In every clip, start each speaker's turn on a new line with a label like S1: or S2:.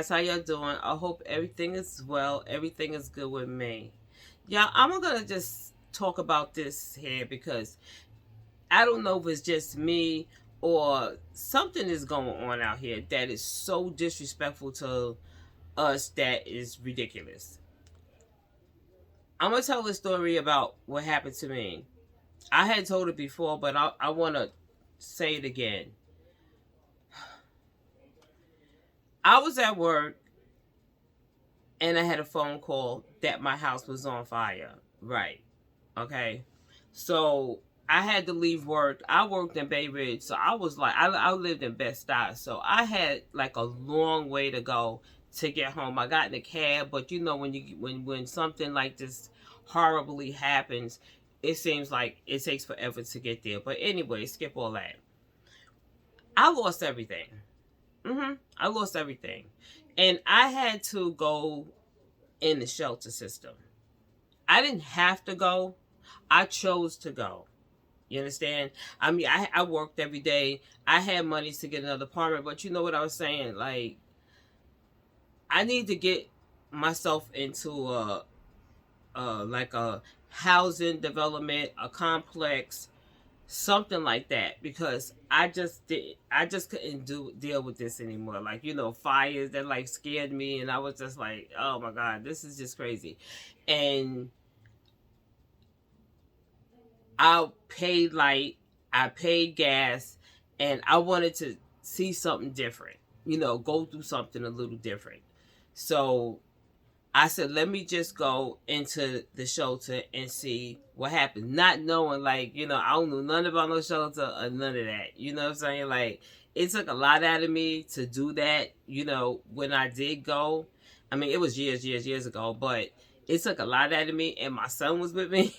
S1: guys, how y'all doing? I hope everything is well. Everything is good with me. Yeah, I'm gonna just talk about this here because I don't know if it's just me or something is going on out here that is so disrespectful to us that is ridiculous. I'm gonna tell a story about what happened to me. I had told it before, but I want to say it again. I was at work and I had a phone call that my house was on fire. Right. Okay. So I had to leave work. I worked in Bay Ridge, so I was like, I lived in Bed-Stuy, so I had like a long way to go to get home. I got in a cab, but you know when something like this horribly happens, it seems like it takes forever to get there. But anyway, skip all that. I lost everything. I lost everything, and I had to go in the shelter system. I didn't have to go. I chose to go. You understand? I mean, I worked every day. I had money to get another apartment, but you know what I was saying? Like, I need to get myself into like a housing development, a complex, something like that, because I just couldn't deal with this anymore. Like, fires that like scared me, and I was just like, oh my god, this is just crazy. And I paid light, I paid gas, and I wanted to see something different, go through something a little different. So I said, let me just go into the shelter and see what happens. Not knowing, like, I don't know nothing about no shelter or none of that. You know what I'm saying? Like, it took a lot out of me to do that, when I did go. I mean, it was years ago, but it took a lot out of me, and my son was with me.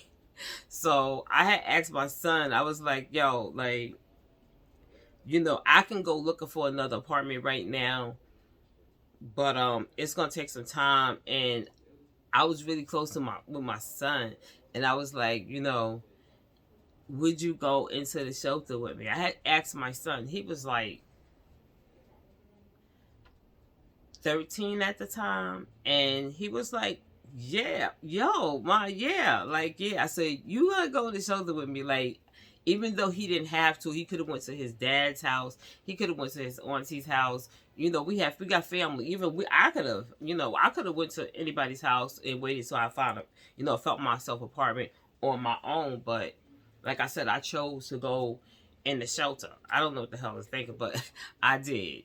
S1: So I had asked my son, I was like, yo, like, I can go looking for another apartment right now, but it's gonna take some time. And I was really close to my son, and I was like, would you go into the shelter with me? I had asked my son. He was like 13 at the time, and he was like, yeah, yo, like, yeah. I said, you gotta go to the shelter with me. Like, even though he didn't have to, he could have went to his dad's house. He could have went to his auntie's house. We got family. I could have, I could have went to anybody's house and waited till I found felt myself apartment on my own. But like I said, I chose to go in the shelter. I don't know what the hell I was thinking, but I did.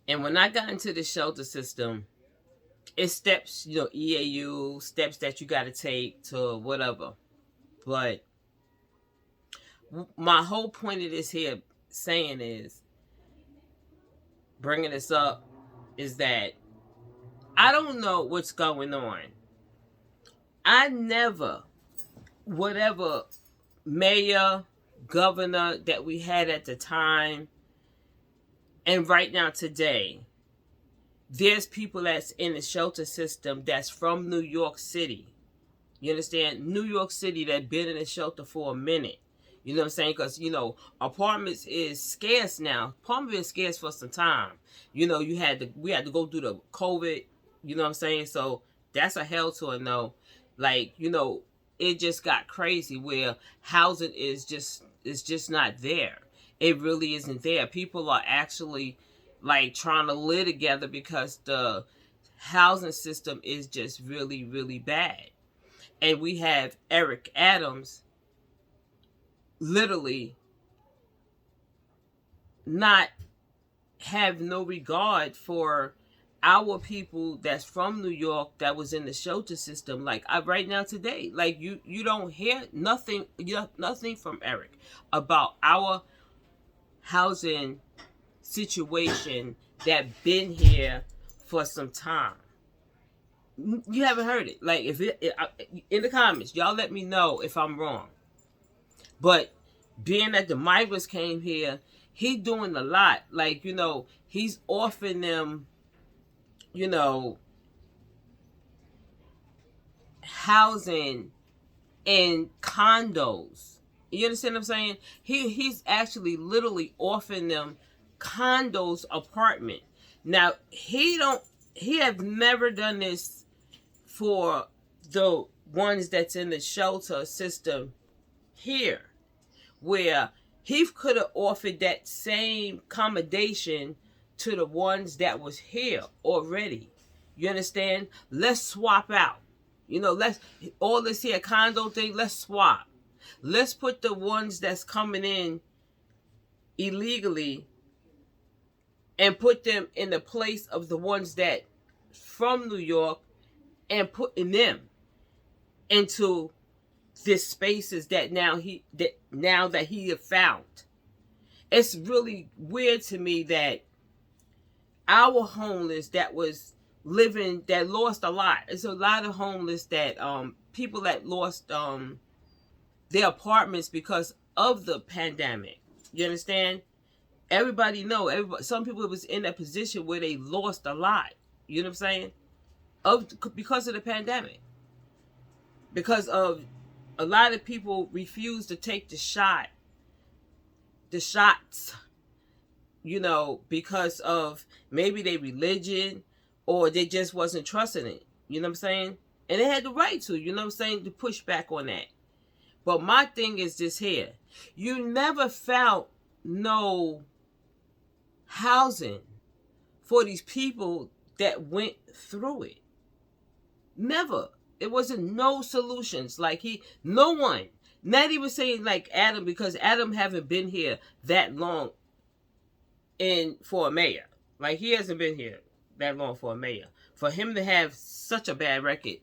S1: And when I got into the shelter system, it's steps, EAU, steps that you got to take to whatever. But my whole point of this here saying is, bringing this up, is that I don't know what's going on. I never, whatever mayor, governor that we had at the time, and right now today, there's people that's in the shelter system that's from New York City. You understand? New York City that been in the shelter for a minute. You know what I'm saying? Because, apartments is scarce now. Apartments been scarce for some time. We had to go through the COVID, you know what I'm saying? So that's a hell to a no. Like, it just got crazy where housing is just not there. It really isn't there. People are actually like trying to live together because the housing system is just really, really bad. And we have Eric Adams literally not have no regard for our people that's from New York that was in the shelter system. Like, right now today, like, you don't hear nothing, nothing from Eric about our housing situation that been here for some time. You haven't heard it. Like, if in the comments, y'all let me know if I'm wrong. But being that the migrants came here, he doing a lot. Like, he's offering them, housing and condos. You understand what I'm saying? He's actually literally offering them condos, apartment. Now he have never done this for the ones that's in the shelter system here, where he could have offered that same accommodation to the ones that was here already. You understand? Let's swap out. Let's all this here condo thing, let's swap. Let's put the ones that's coming in illegally and put them in the place of the ones that from New York, and putting them into this spaces that now that he have found. It's really weird to me that our homeless that was living, that lost a lot. It's a lot of homeless that people that lost their apartments because of the pandemic. You understand? Everybody know. Some people was in a position where they lost a lot. You know what I'm saying? Because of the pandemic. Because of a lot of people refuse to take the shots, because of maybe their religion, or they just wasn't trusting it. You know what I'm saying? And they had the right to, you know what I'm saying, to push back on that. But my thing is this here. You never found no housing for these people that went through it. Never. It wasn't no solutions. Like no one, not even saying like Adam, because Adam haven't been here that long for a mayor. Like he hasn't been here that long for a mayor. For him to have such a bad record,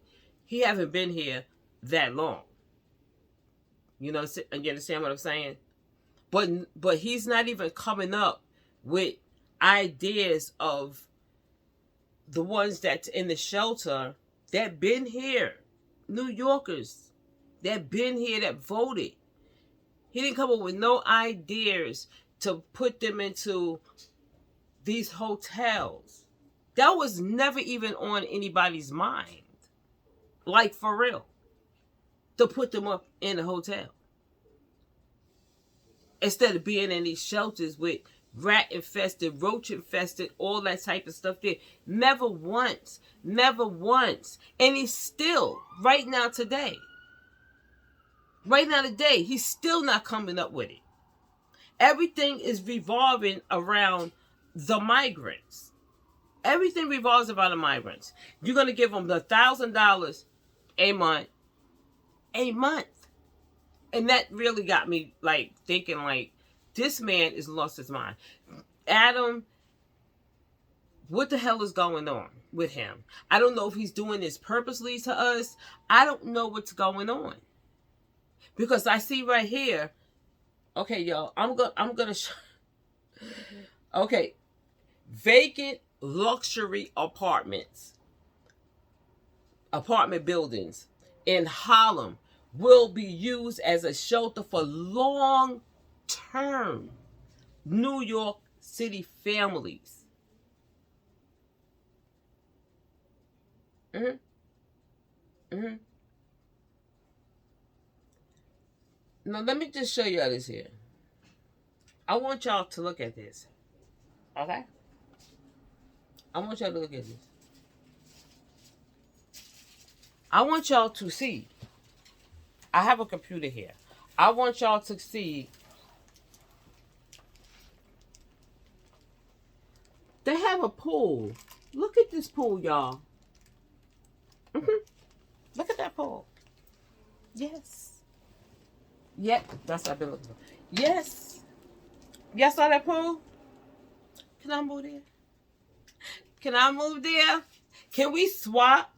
S1: he haven't been here that long. You understand what I'm saying? But he's not even coming up with ideas of the ones that's in the shelter that been here. New Yorkers that been here, that voted. He didn't come up with no ideas to put them into these hotels. That was never even on anybody's mind. Like for real. To put them up in a hotel. Instead of being in these shelters with rat infested, roach infested, all that type of stuff there. Never once. Never once. And he's still, right now today, he's still not coming up with it. Everything is revolving around the migrants. Everything revolves around the migrants. You're going to give them the $1,000 a month. A month. And that really got me like thinking like, this man is lost his mind. Adam, what the hell is going on with him? I don't know if he's doing this purposely to us. I don't know what's going on. Because I see right here. Okay, y'all. I'm gonna show. Okay. Vacant luxury apartment buildings in Harlem will be used as a shelter for long-term New York City families. Now, let me just show y'all this here. I want y'all to look at this. Okay? I want y'all to look at this. I want y'all to see. I have a computer here. I want y'all to see. They have a pool. Look at this pool, y'all. Look at that pool. Yes. Yep, that's what I've been looking for. Yes. Y'all saw that pool? Can I move there? Can I move there? Can we swap?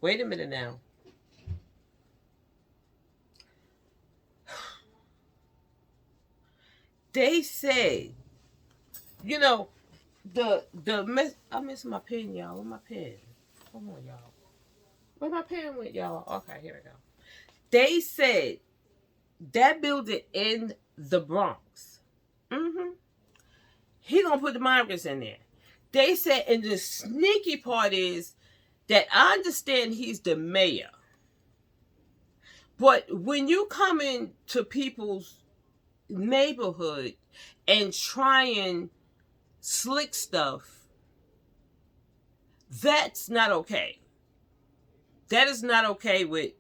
S1: Wait a minute now. They say, I miss my pen, y'all. Where my pen? Come on, y'all. Where my pen went, y'all? Okay, here we go. They said that building in the Bronx. He gonna put the migrants in there. They said, and the sneaky part is that I understand he's the mayor, But when you come into people's neighborhood and try and slick stuff, that's not okay. That is not okay with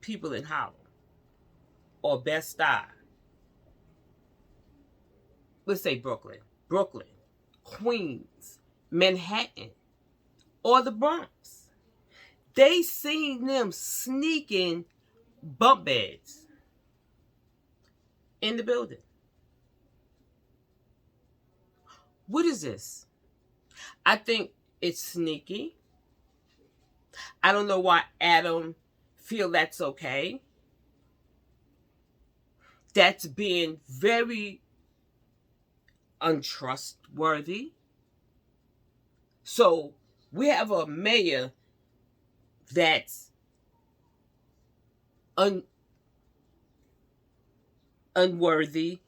S1: people in Harlem or Bed-Stuy. Let's say Brooklyn, Queens, Manhattan, or the Bronx. They seen them sneaking bunk beds in the building. What is this? I think it's sneaky. I don't know why Adam feel that's okay. That's being very untrustworthy. So we have a mayor that's unworthy,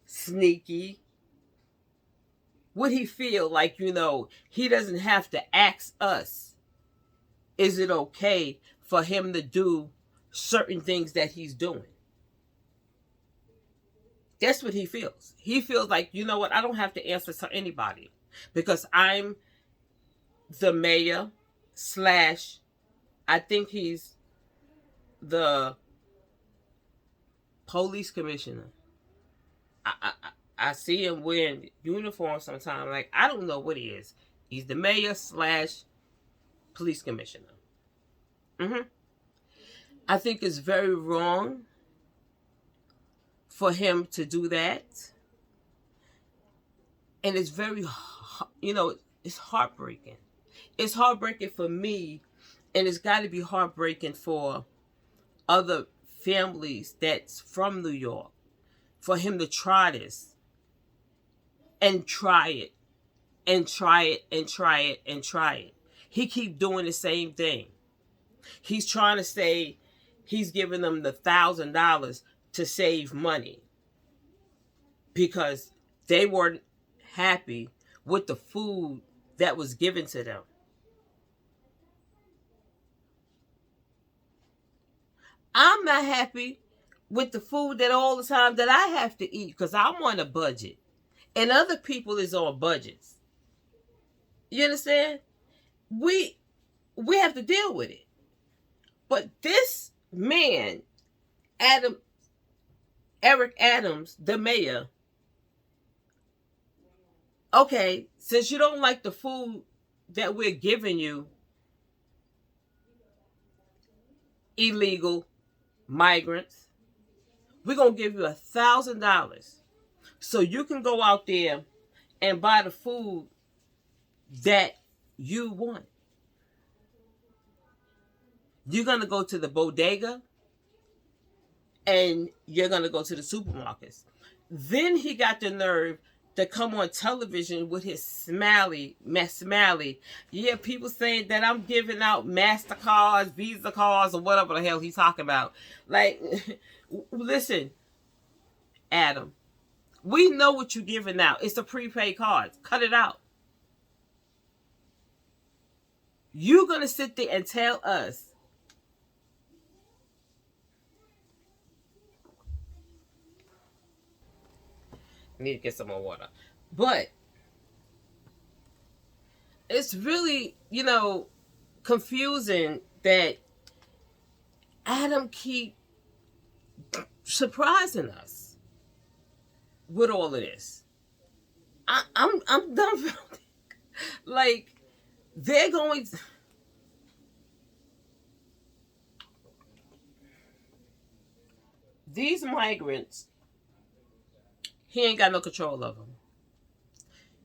S1: sneaky. Would he feel like, he doesn't have to ask us, is it okay for him to do certain things that he's doing? That's what he feels. He feels like, you know what, I don't have to answer to anybody because I'm the mayor / I think he's the police commissioner. I see him wearing uniform sometimes. Like, I don't know what he is. He's the mayor / police commissioner. I think it's very wrong for him to do that. And it's very, it's heartbreaking. It's heartbreaking for me, and it's got to be heartbreaking for other families that's from New York, for him to try this and try it and try it and try it and try it. He keep doing the same thing. He's trying to say he's giving them the $1,000 to save money because they weren't happy with the food that was given to them. I'm not happy with the food that all the time that I have to eat because I'm on a budget and other people is on budgets. You understand? We have to deal with it. But this man, Eric Adams, the mayor, okay, since you don't like the food that we're giving you, illegal migrants, we're going to give you $1,000 so you can go out there and buy the food that you want. You're going to go to the bodega and you're going to go to the supermarkets. Then he got the nerve to come on television with his smiley. Yeah, people saying that I'm giving out MasterCards, Visa cards, or whatever the hell he's talking about. Like, listen, Adam, we know what you're giving out. It's the prepaid cards. Cut it out. You're going to sit there and tell us I need to get some more water. But it's really, confusing that Adam keep surprising us with all of this. I'm dumbfounded. Like, they're going to... These migrants, he ain't got no control of them.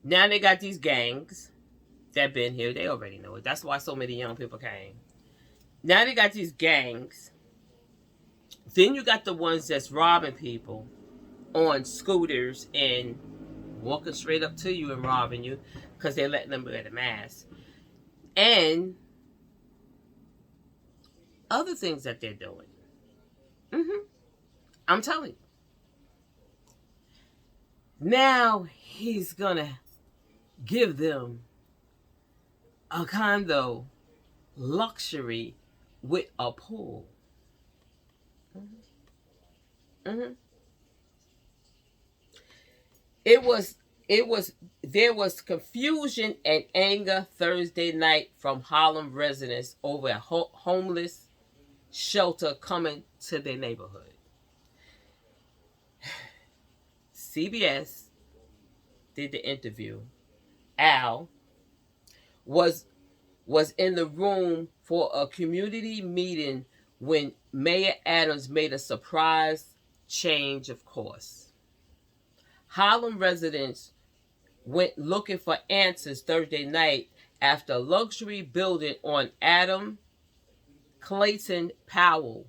S1: Now they got these gangs that been here. They already know it. That's why so many young people came. Now they got these gangs. Then you got the ones that's robbing people on scooters and walking straight up to you and robbing you because they're letting them wear the mask. And other things that they're doing. I'm telling you. Now he's gonna give them a condo luxury with a pool. Mm-hmm. It was it was there was confusion and anger Thursday night from Harlem residents over a homeless shelter coming to their neighborhood. CBS did the interview. Al was was in the room for a community meeting when Mayor Adams made a surprise change of course. Harlem residents went looking for answers Thursday night after a luxury building on Adam Clayton Powell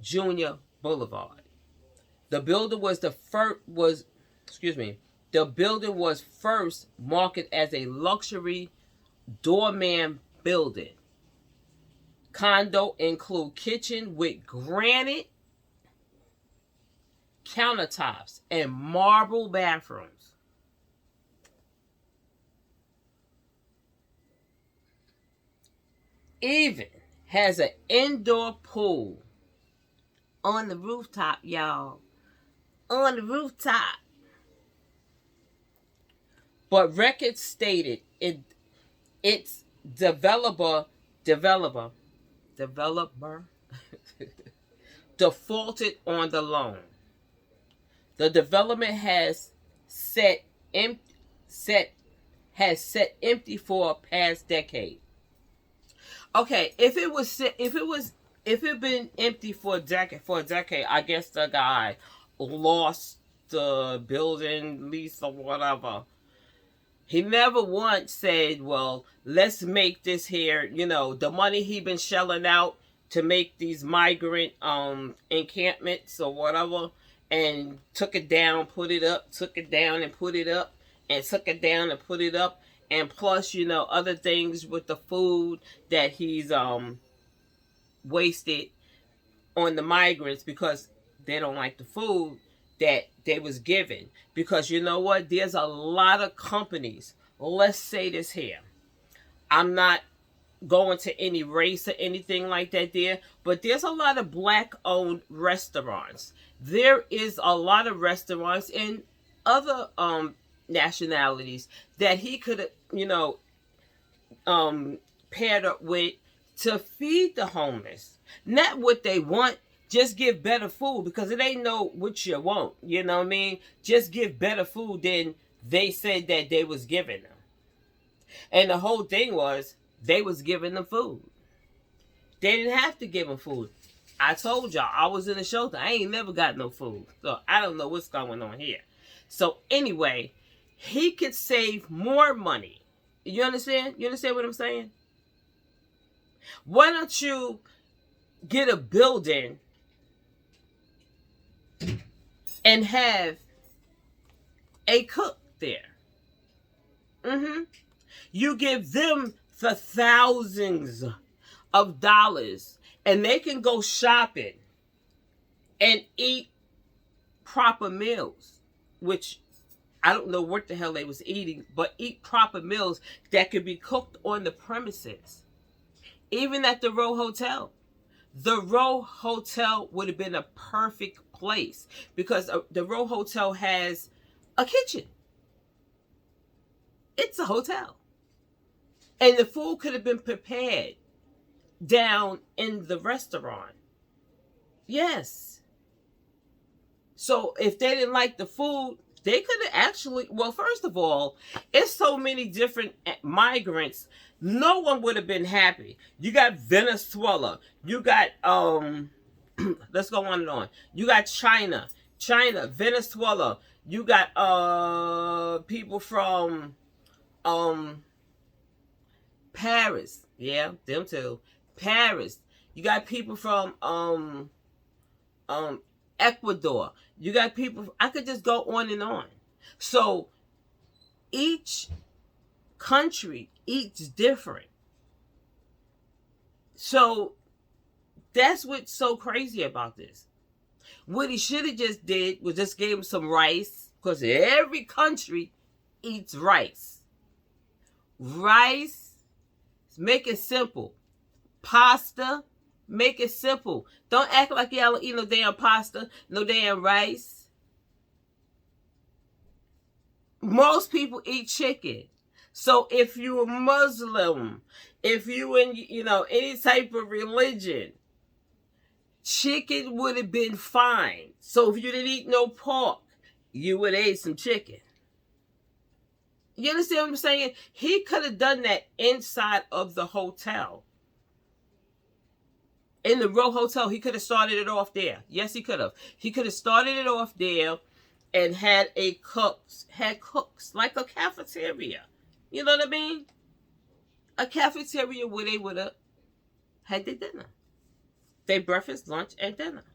S1: Jr. Boulevard. The building was the first was excuse me. The building was first marketed as a luxury doorman building. Condo include kitchen with granite countertops and marble bathrooms. Even has an indoor pool on the rooftop, y'all. On the rooftop. But records stated its developer defaulted on the loan. The development has set empty for a past decade. Okay, if it been empty for a decade, I guess the guy lost the building lease or whatever. He never once said, well, let's make this here, the money he been shelling out to make these migrant encampments or whatever, and took it down, put it up, took it down and put it up, and took it down and put it up. And plus, other things with the food that he's wasted on the migrants because they don't like the food that they was given. Because you know what? There's a lot of companies. Let's say this here. I'm not going to any race or anything like that there, but there's a lot of black-owned restaurants. There is a lot of restaurants in other nationalities that he could paired up with to feed the homeless. Not what they want, just give better food, because it ain't no what you want, you know what I mean? Just give better food than they said that they was giving them. And the whole thing was they was giving them food. They didn't have to give them food. I told y'all, I was in a shelter. I ain't never got no food. So I don't know what's going on here. So anyway, he could save more money. You understand? You understand what I'm saying? Why don't you get a building and have a cook there? You give them the thousands of dollars and they can go shopping and eat proper meals, which I don't know what the hell they was eating, but eat proper meals that could be cooked on the premises. Even at the Row Hotel. The Row Hotel would have been a perfect place because the Row Hotel has a kitchen. It's a hotel. And the food could have been prepared down in the restaurant. Yes. So if they didn't like the food, they could have actually, well, first of all, it's so many different migrants. No one would have been happy. You got Venezuela. You got, let's go on and on. You got China, Venezuela. You got people from Paris. Yeah, them too. Paris. You got people from Ecuador. You got people, I could just go on and on. So each country eats different. So that's what's so crazy about this. What he should have just did was just gave him some rice, because every country eats rice. Rice, make it simple. Pasta, Make it simple. Don't act like y'all don't eat no damn pasta, no damn rice. Most people eat chicken. So if you're a Muslim, if you in any type of religion, chicken would have been fine. So if you didn't eat no pork, you would have ate some chicken. You understand what I'm saying? He could have done that inside of the hotel. In the Row Hotel, he could have started it off there. Yes, he could have. He could have started it off there and had cooks like a cafeteria. You know what I mean? A cafeteria where they would have had their dinner. Their breakfast, lunch, and dinner.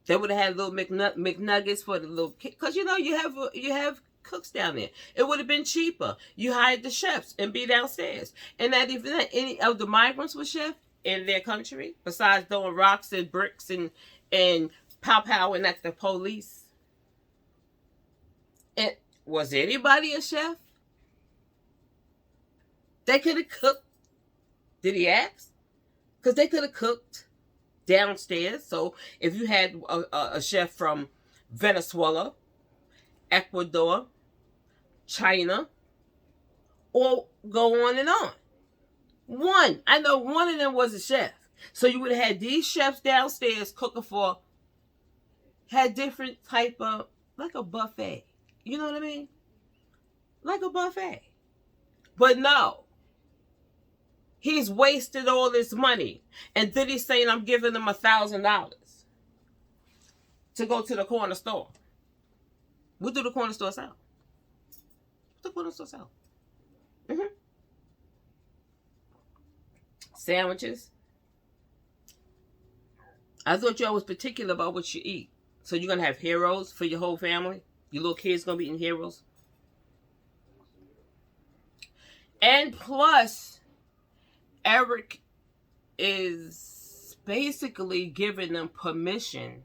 S1: They would have had little McNuggets for the little kids. Because you have cooks down there. It would have been cheaper. You hired the chefs and be downstairs. And that even that any of the migrants were chefs in their country, besides throwing rocks and bricks and pow-powing at the police. And was anybody a chef? They could have cooked. Did he ask? Because they could have cooked downstairs. So if you had a chef from Venezuela, Ecuador, China, or go on and on. I know one of them was a chef. So you would have had these chefs downstairs cooking had different type of, like a buffet. You know what I mean? Like a buffet. But no. He's wasted all this money. And then he's saying, I'm giving them $1,000 to go to the corner store. What do the corner store sell? What the corner store sell? Sandwiches. I thought y'all was particular about what you eat. So you're going to have heroes for your whole family? Your little kids going to be eating heroes? And plus, Eric is basically giving them permission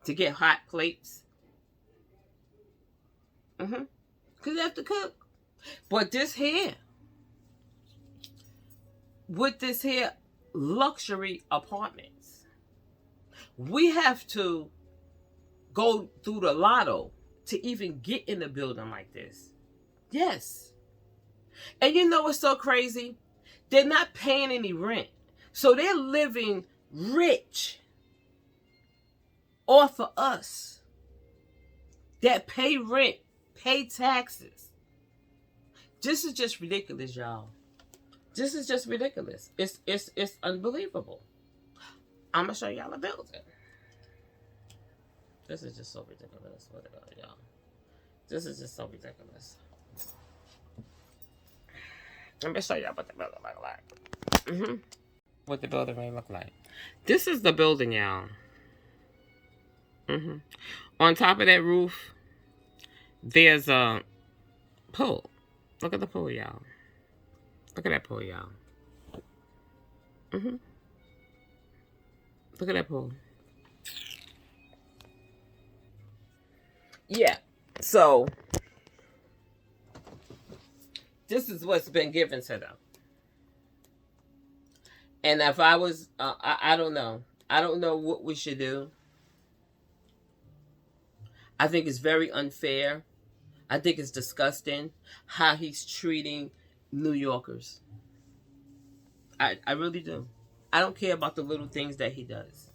S1: to get hot plates. Because they have to cook. But with this here luxury apartments, we have to go through the lotto to even get in a building like this. Yes. And you know what's so crazy? They're not paying any rent. So they're living rich off of us that pay rent, pay taxes. This is just ridiculous, y'all. This is just ridiculous. It's unbelievable. I'm going to show y'all a building. This is just so ridiculous. What about y'all? This is just so ridiculous. Let me show y'all what the building look like. What the building may look like. This is the building, y'all. On top of that roof, there's a pool. Look at the pool, y'all. Look at that pool, y'all. Look at that pool. Yeah. So, this is what's been given to them. And if I was, I don't know. I don't know what we should do. I think it's very unfair. I think it's disgusting how he's treating New Yorkers. I really do. I don't care about the little things that he does.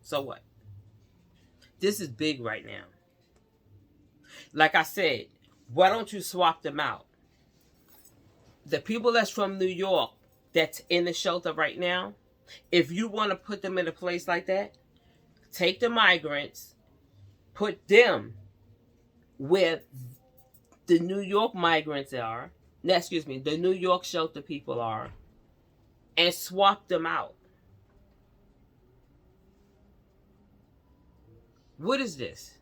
S1: So what? This is big right now. Like I said, why don't you swap them out? The people that's from New York that's in the shelter right now, if you want to put them in a place like that, take the migrants, put them where the New York migrants are, the New York shelter people are, and swap them out. What is this?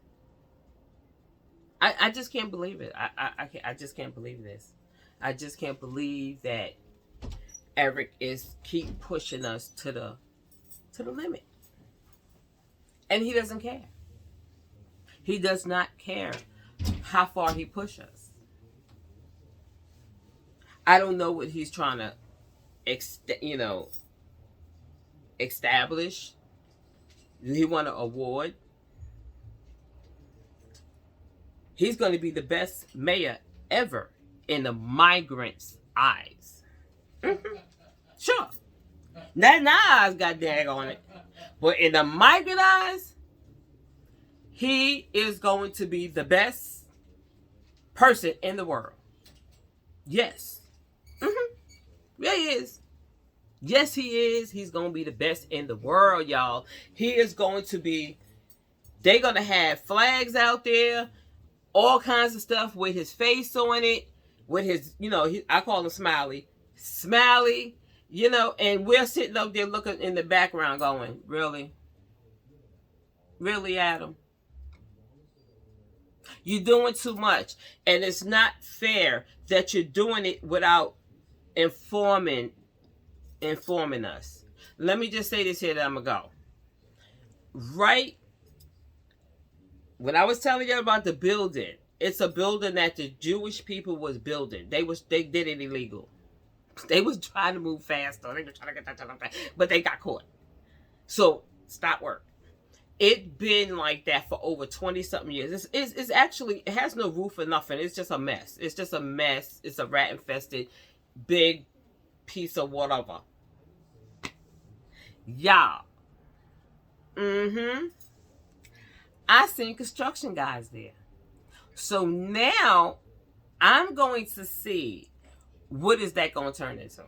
S1: I just can't believe it. I just can't believe this. I just can't believe that Eric is keep pushing us to the limit. And he doesn't care. He does not care how far he pushes us. I don't know what he's trying to you know, establish. He won an award. He's going to be the best mayor ever in the migrants' eyes. Mm-hmm. Sure. Not in our eyes, got dag on it. But in the migrant eyes, he is going to be the best person in the world. Yes. Mm-hmm. Yeah, he is. Yes, he is. He's going to be the best in the world, y'all. He is going to be, they're going to have flags out there, all kinds of stuff with his face on it, with his, you know, I call him Smiley. Smiley, you know, and we're sitting up there looking in the background going, really? Really, Adam? You're doing too much. And it's not fair that you're doing it without informing us. Let me just say this here that I'm going to go. Right when I was telling you about the building, it's a building that the Jewish people was building. They did it illegal. They was trying to move faster. They were trying to get that, but they got caught. So stop work. It's been like that for over 20-something years. It's actually, it has no roof or nothing. It's just a mess. It's just a mess. It's a rat-infested big piece of whatever. Y'all. Mm-hmm. I seen construction guys there. So now I'm going to see what is that going to turn into.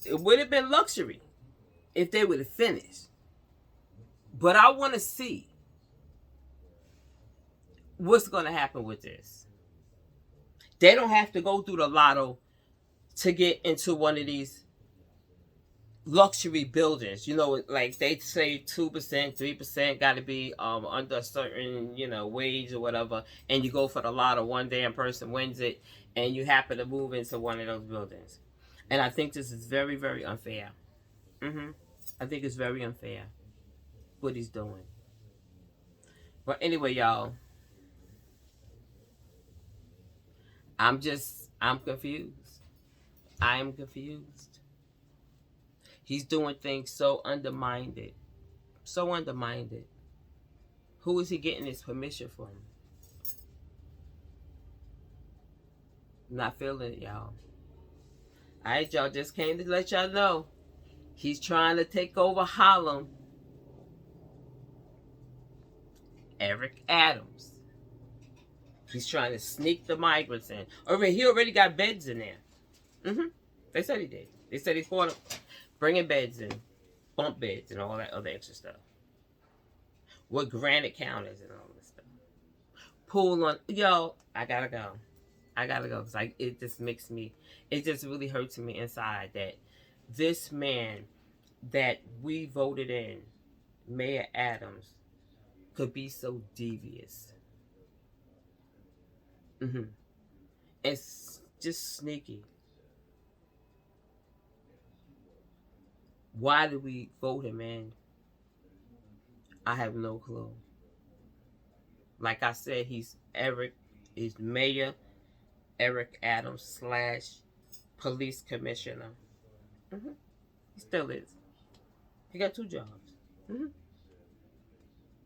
S1: It would have been luxury if they would have finished. But I want to see what's going to happen with this. They don't have to go through the lotto to get into one of these luxury buildings. You know, like they say 2%, 3% got to be under a certain, you know, wage or whatever. And you go for the lotto, one damn person wins it, and you happen to move into one of those buildings. And I think this is very, very unfair. I think it's very unfair what he's doing. But anyway, y'all, I'm confused. I'm confused. He's doing things so undermined. So undermined. Who is he getting his permission from? Not feeling it, y'all. Alright, y'all, just came to let y'all know. He's trying to take over Harlem. Eric Adams. He's trying to sneak the migrants in. He already got beds in there. They said he did. They said he's going to bringing beds in, bump beds and all that other extra stuff. With granite counters and all this stuff. Pool on, yo, I gotta go. Because it just makes me, it just really hurts me inside that this man that we voted in, Mayor Adams, could be so devious. It's just sneaky. Why did we vote him in? I have no clue. Like I said, he's Mayor Eric Adams / police commissioner. He still is. He got 2 jobs.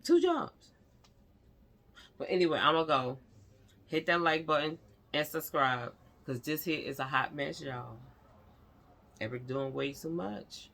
S1: 2 jobs. But anyway, I'm going to go. Hit that like button and subscribe. Because this here is a hot mess, y'all. Eric doing way too much.